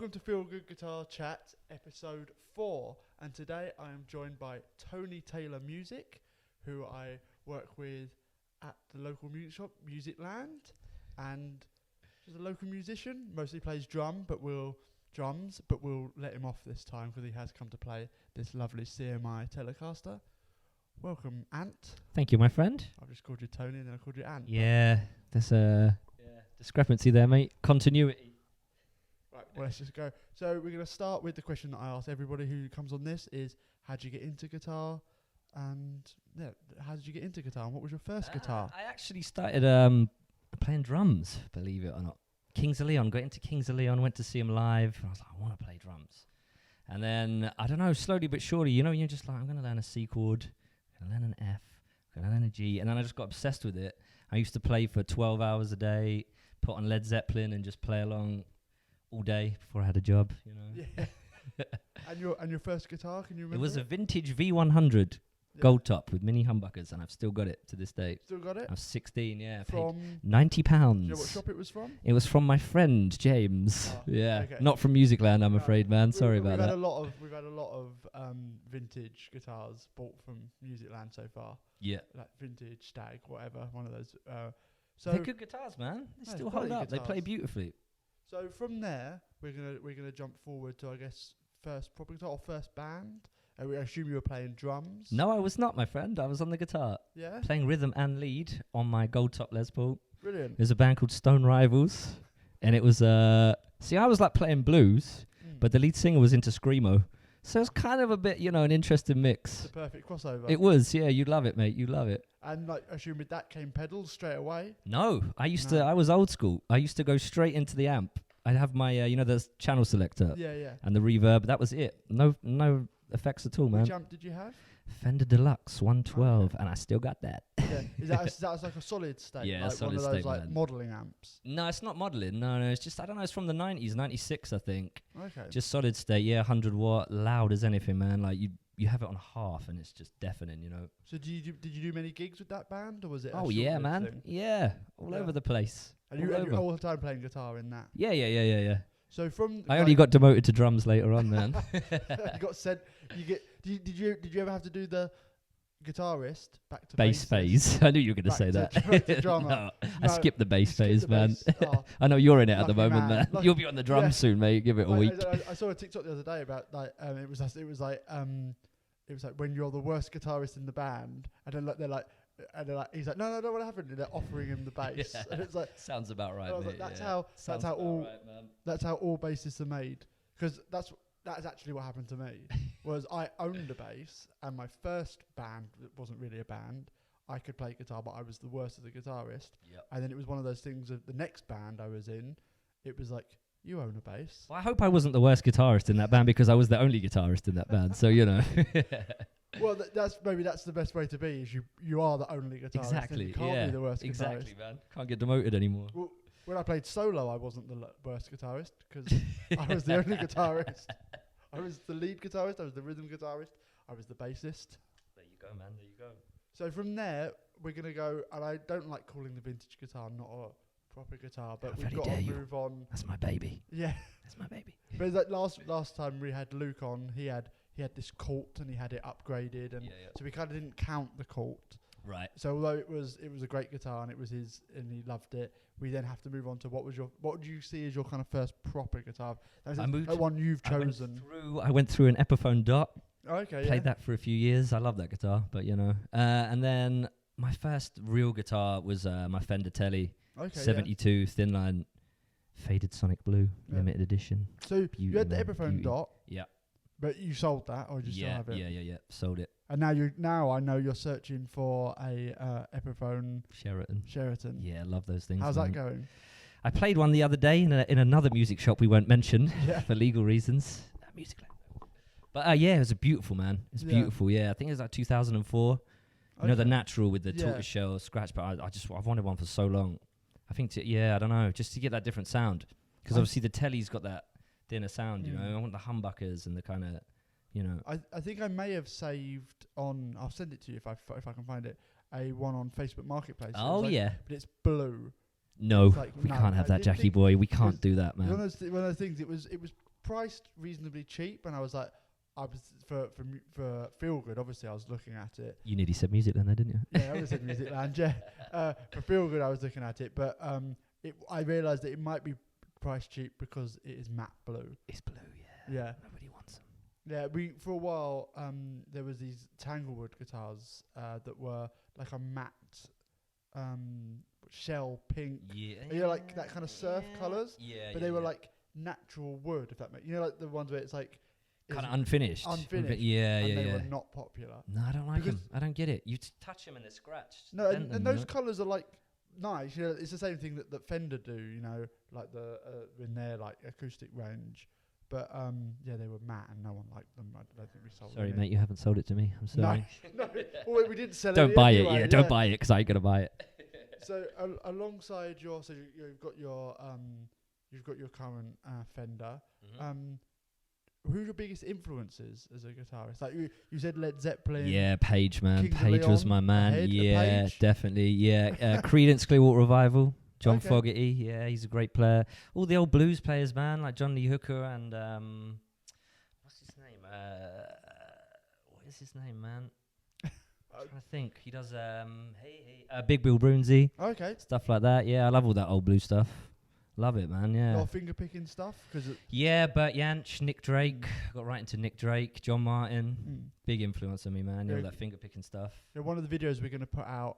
Welcome to Feel Good Guitar Chat, episode 4. And today I am joined by Tony Taylor Music, who I work with at the local music shop, Musicland. And he's a local musician, mostly plays drums, but we'll let him off this time because he has come to play this lovely CMI Telecaster. Welcome, Ant. Thank you, my friend. I've just called you Tony and then I called you Ant. Yeah, there's a discrepancy there, mate. Continuity. Right, well, let's just go. So we're going to start with the question that I ask everybody who comes on this is, how did you get into guitar? And how did you get into guitar? And what was your first guitar? I actually started playing drums, believe it or not. Kings of Leon, got into Kings of Leon, went to see him live. And I was like, I want to play drums. And then, I don't know, slowly but surely, you're just like, I'm going to learn a C chord, I'm going to learn an F, I'm going to learn a G. And then I just got obsessed with it. I used to play for 12 hours a day, put on Led Zeppelin and just play along all day before I had a job, Yeah. And your first guitar, can you remember? It was a vintage V100 gold top with mini humbuckers, and I've still got it to this day. Still got it? I was 16, yeah. From paid £90. Do you know what shop it was from? It was from my friend James. Oh, yeah, okay. not from Musicland, I'm afraid, man. Sorry about that. We've had a lot of vintage guitars bought from Musicland so far. Yeah, Like vintage, Stag, whatever, one of those. so they're good guitars, man. They still hold up. They play beautifully. So from there, we're gonna jump forward to, I guess, first proper guitar or first band. I assume you were playing drums. No, I was not, my friend. I was on the guitar, Yeah. playing rhythm and lead on my gold top Les Paul. Brilliant. There's a band called Stone Rivals, and it was see, I was like playing blues, but the lead singer was into screamo, so it's kind of a bit, an interesting mix. It's the perfect crossover. It was, yeah. You'd love it, mate. You'd love it. And I assume with that came pedals straight away. No, I was old school. I used to go straight into the amp. I'd have my, the channel selector Yeah. and the reverb. That was it. No effects at all, man. Which amp did you have? Fender Deluxe 112, and I still got that. Yeah. Is that like a solid state? Yeah, like solid one of those state, like man. modelling amps. No, it's not modelling. No, it's just, I don't know. It's from the 90s, 96, I think. Okay. Just solid state, yeah, 100 watt, loud as anything, man. Like you have it on half, and it's just deafening, So did you do many gigs with that band, or was it? Oh yeah, man. Thing? Yeah, all over the place. And you all the time playing guitar in that. Yeah. So from I only got demoted to drums later on, man. you got sent. Did you ever have to do the guitarist back to bass phase? I knew you were going to say that. To drummer. No, I skipped the bass phase, man. Oh, I know you're in it at the lucky moment, man. man. You'll be on the drums soon, mate. Give it a week. I saw a TikTok the other day about like it was like when you're the worst guitarist in the band, and then he's like, no, what happened? And they're offering him the bass, Yeah. and it's like, Sounds about right, like, mate. that's Sounds how about all right, man. that's how all bassists are made. Because that's actually what happened to me. Was I owned a bass, and my first band, it wasn't really a band, I could play guitar, but I was the worst as a guitarist. Yep. And then it was one of those things of the next band I was in, it was like, you own a bass. Well, I hope I wasn't the worst guitarist in that band, because I was the only guitarist in that band. So Well, that's the best way to be. Is you are the only guitarist. Exactly. You can't be the worst exactly, guitarist. man. Can't get demoted anymore. Well, when I played solo, I wasn't the worst guitarist because I was the only guitarist. I was the lead guitarist. I was the rhythm guitarist. I was the bassist. There you go, man. There you go. So from there, we're gonna go. And I don't like calling the vintage guitar not a proper guitar, but we've got to move on. That's my baby. Yeah, That's my baby. but like last time we had Luke on, he had this Colt and he had it upgraded, and so we kind of didn't count the Colt. Right. So although it was a great guitar and it was his and he loved it, we then have to move on to what would you see as your kind of first proper guitar? That one you've chosen. I went through an Epiphone Dot. Okay. Played that for a few years. I love that guitar, but and then my first real guitar was my Fender Tele 72 thin line faded Sonic Blue limited edition. So you had the Epiphone Dot. Yeah. But you sold that, or did you still have it? Yeah. Sold it. And now I know you're searching for a Epiphone Sheraton. Yeah, I love those things. How's that going? I played one the other day in another music shop we won't mention for legal reasons. But it was a beautiful, man. It's beautiful. Yeah, I think it was like 2004. You know, the natural with the tortoiseshell scratch. But I've wanted one for so long. I think I don't know, just to get that different sound, because obviously the Tele's got that dinner sound. I want the humbuckers and the kind of. I think I may have saved on. I'll send it to you if I can find it. A one on Facebook Marketplace. Oh yeah, but it's blue. No, we can't have that, Jackie boy. We can't do that, man. One of those things. It was priced reasonably cheap, and I was like, I was for Feel Good. Obviously, I was looking at it. You nearly said music then, though, didn't you? Yeah, I was in Music Lounge. Yeah, for Feel Good, I was looking at it, but I realised that it might be priced cheap because it is matte blue. It's blue, yeah. Yeah. Nobody wants them. Yeah, for a while, there was these Tanglewood guitars that were like a matte shell pink. Yeah. Like that kind of surf colours. Yeah. But they were like natural wood, if that makes like the ones where it's like kind of unfinished. Yeah, and yeah, they were not popular. No, I don't like them. I don't get it. You touch them and they're scratched. No, and those colours are like nice. It's the same thing that Fender do. Like the in their like acoustic range. But yeah, they were matte and no one liked them. I don't think we sold them. Sorry, mate, you haven't sold it to me. I'm sorry. No, well, we didn't sell it. Don't buy it. Anyway, Yeah, don't buy it because I ain't gonna buy it. So alongside you've got your current Fender. Mm-hmm. Who's your biggest influences as a guitarist? Like you said Led Zeppelin. Yeah, Page, man. Kings of Page was Leon, my man. Ahead, Yeah, Page. definitely. Yeah, Creedence Clearwater Revival. John Okay. Fogerty. Yeah, he's a great player. All the old blues players, man, like John Lee Hooker and what's his name? What is his name, man? I'm trying to think. He does Big Bill Broonzy, Okay. stuff like that. Yeah, I love all that old blues stuff. Love it, man. A Yeah. lot of finger picking stuff. Yeah, Bert Jansch, Nick Drake. Got right into Nick Drake, John Martin. Big influence on me, man. Yeah. All that finger picking stuff. One of the videos we're going to put out,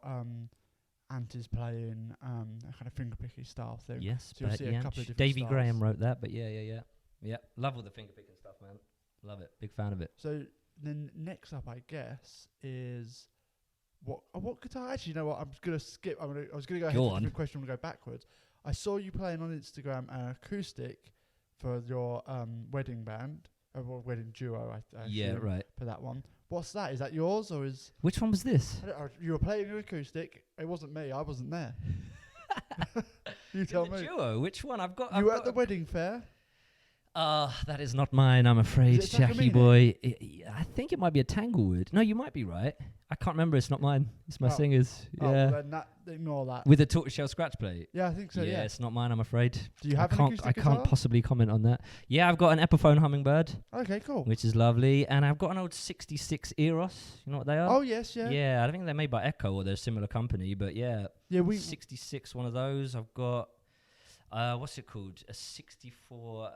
Ant is playing a kind of finger picking style thing. Yes, So you'll Bert see a couple of Jansch. different Davey styles. Graham wrote that, but yeah. Love all the finger picking stuff, man. Love it. Big fan of it. So then next up, I guess, is what guitar? Actually, you know what? I'm just gonna skip. I was gonna go ahead with the question and go backwards. I saw you playing on Instagram an acoustic for your wedding band, or wedding duo. I Yeah, assume, right. for that one. What's that? Is that yours or is? Which one was this? You were playing an acoustic. It wasn't me. I wasn't there. You tell The me. duo. Which one? You were at the wedding fair. That is not mine, I'm afraid, Is it Jackie Takamine? boy. I think it might be a Tanglewood. No, you might be right. I can't remember. It's not mine. It's my Oh. singer's. Oh, Yeah. well, then ignore that. With a tortoiseshell scratch plate. Yeah, I think so. Yeah. It's not mine, I'm afraid. Do you have I an can't, acoustic I guitar? can't possibly comment on that. Yeah, I've got an Epiphone Hummingbird, Okay, cool. which is lovely, and I've got an old 66 Eros. You know what they are? Oh yes, yeah. Yeah, I think they're made by Echo or they're a similar company, but yeah, Yeah, we 66, one of those. I've got, what's it called? A 64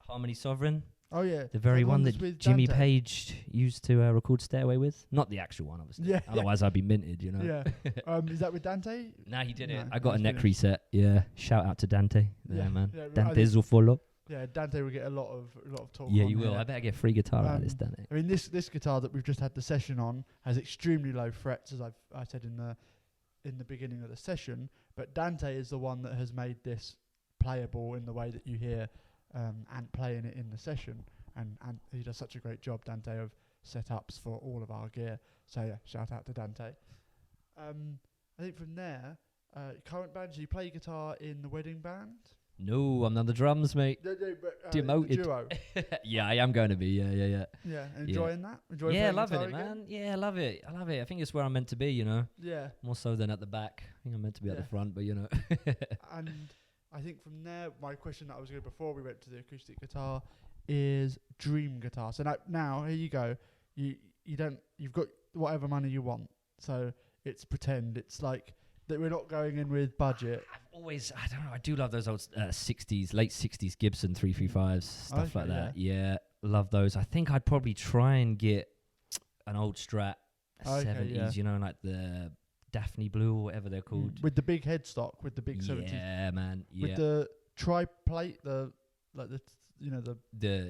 Harmony Sovereign. Oh yeah. The very The one that's that with Jimmy Dante. Page used to record Stairway with. Not the actual one, obviously. Yeah. Otherwise, I'd be minted, you know. Yeah. Is that with Dante? Nah, he did No, it. I got a that's neck finished. reset. Yeah. Shout out to Dante. Yeah, Yeah, man. yeah, I Dante think- Zuffolo. Yeah, Dante will get a lot of talk. Yeah, on you will. here. I better get free guitar out of this, Um, Dante. I mean, this guitar that we've just had the session on has extremely low frets, as I said in the beginning of the session. But Dante is the one that has made this playable in the way that you hear Ant playing it in the session. And he does such a great job, Dante, of setups for all of our gear. So yeah, shout out to Dante. I think from there, current band. Do you play guitar in the wedding band? No, I'm on the drums, mate. No, but, Demoted. The duo. Yeah, I am going to be. Yeah. Yeah, enjoying that. Enjoying Yeah, playing loving guitar it, again? man. Yeah, I love it. I think it's where I'm meant to be, you know. Yeah. More so than at the back. I think I'm meant to be at the Yeah. front, but you know. And I think from there, my question that I was going to before we went to the acoustic guitar is dream guitar. So now here you go. You've got whatever money you want. So it's pretend. It's like that we're not going in with budget. I don't know, I do love those old 60s, late 60s Gibson 335s, stuff Okay, like that. Yeah, love those. I think I'd probably try and get an old Strat, a Okay, 70s, yeah. you know, like the Daphne Blue or whatever they're called. With the big headstock, with the big 70s. Yeah, man. Yeah. With the tri-plate, the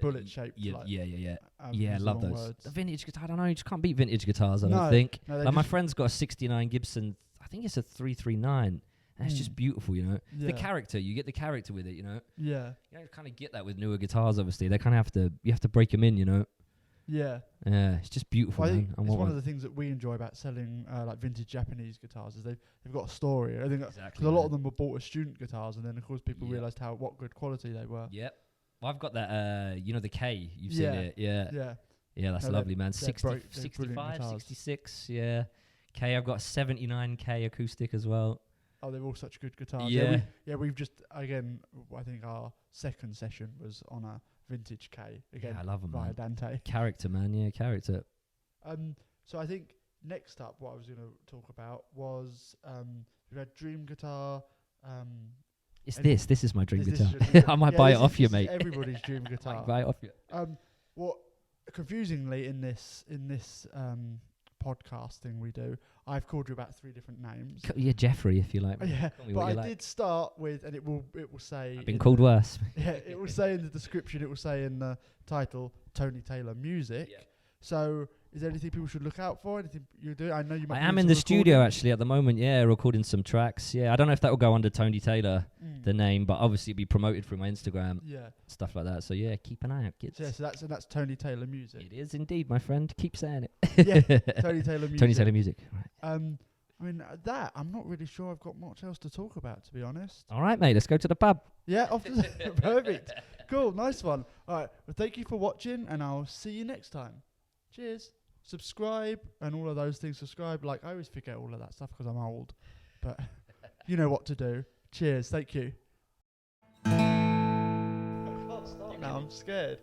bullet shaped. Yeah, like, yeah. use Yeah, the love wrong those. words. The vintage guitar, I don't know, you just can't beat vintage guitars, I No, don't think. No, they Like my just- friend's got a 69 Gibson, I think it's a 339. And it's just Mm. beautiful, you know. yeah. The character, you get the character with it, you know. Yeah. You don't kind of get that with newer guitars, obviously. They kind of you have to break them in, you know. Yeah. Yeah, it's just beautiful, Well, I man. think I it's want one of the things that we enjoy about selling like vintage Japanese guitars is they've got a story. I think because Exactly. a lot of them were bought as student guitars, and then of course people Yep. realised what good quality they were. Yep. Well, I've got that, you know, the K. You've Yeah. seen it. Yeah. Yeah. Yeah, that's No, lovely, man. they're 60, they're brilliant 65, guitars. 66, yeah. K, I've got 79K acoustic as well. Oh, they're all such good guitars. Yeah. We've just, again, I think our second session was on a vintage K. Again, Yeah, I love them, via man. Dante. Character, man. Yeah, character. So I think next up, what I was going to talk about was we had Dream Guitar. It's this. This is my dream this is guitar. your dream I might buy it off you, mate. Everybody's dream I guitar. might buy it off you. What confusingly in this podcasting we do, I've called you about 3 different names. Yeah, Jeffrey, if you like. Yeah, Call me but what I you like. did start with, and it will say. I've been called worse. Yeah, it will say in the description. It will say in the title, Tony Taylor Music. Yeah. So, is there anything people should look out for? Anything you do? I know you might. I am in the studio actually at the moment. Yeah, recording some tracks. Yeah, I don't know if that will go under Tony Taylor, the name, but obviously it'll be promoted through my Instagram. Yeah, stuff like that. So yeah, keep an eye out, kids. Yeah, so that's Tony Taylor Music. It is indeed, my friend. Keep saying it. Yeah, Tony Taylor Music. Tony Taylor Music. Right. I mean that I'm not really sure I've got much else to talk about, to be honest. All right, mate. Let's go to the pub. Yeah, off to the perfect. Cool, nice one. All right, well, thank you for watching, and I'll see you next time. Cheers. Subscribe and all of those things. Subscribe. Like, I always forget all of that stuff because I'm old, but you know what to do. Cheers. Thank you. I can't start now. I'm scared.